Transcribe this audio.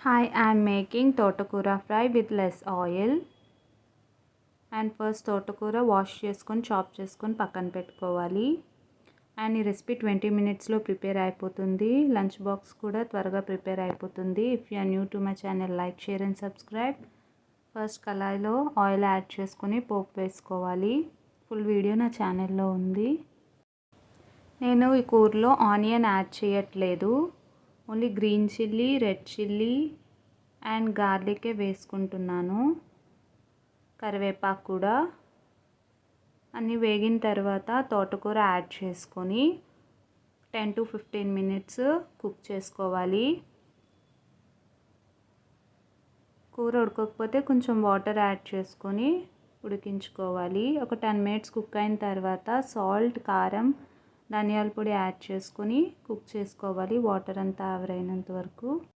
Hi, I'm making totokura fry with less oil. And first తోటకూర wash చేసుకొని chop చేసుకొని పక్కన పెట్టుకోవాలి. అండ్ ఈ రెసిపీ 20 మినిట్స్లో ప్రిపేర్ అయిపోతుంది. లంచ్ బాక్స్ కూడా త్వరగా ప్రిపేర్ అయిపోతుంది. If you are new to my channel, like, share and subscribe. First కళాయిలో ఆయిల్ యాడ్ చేసుకొని పోపు వేసుకోవాలి. ఫుల్ వీడియో నా ఛానల్లో ఉంది. నేను ఈ కూరలో ఆనియన్ యాడ్ చేయట్లేదు. Only green chilli, red chilli and గార్లికే వేసుకుంటున్నాను. కరివేపాకు కూడా. అన్నీ వేగిన తర్వాత తోటకూర యాడ్ చేసుకొని 10 to 15 మినిట్స్ కుక్ చేసుకోవాలి. కూర ఉడకకపోతే కొంచెం వాటర్ యాడ్ చేసుకొని ఉడికించుకోవాలి. ఒక 10 మినిట్స్ కుక్ అయిన తర్వాత సాల్ట్, కారం, ధనియాల పొడి యాడ్ చేసుకొని కుక్ చేసుకోవాలి వాటర్ అంతా ఆవిరైనంత వరకు.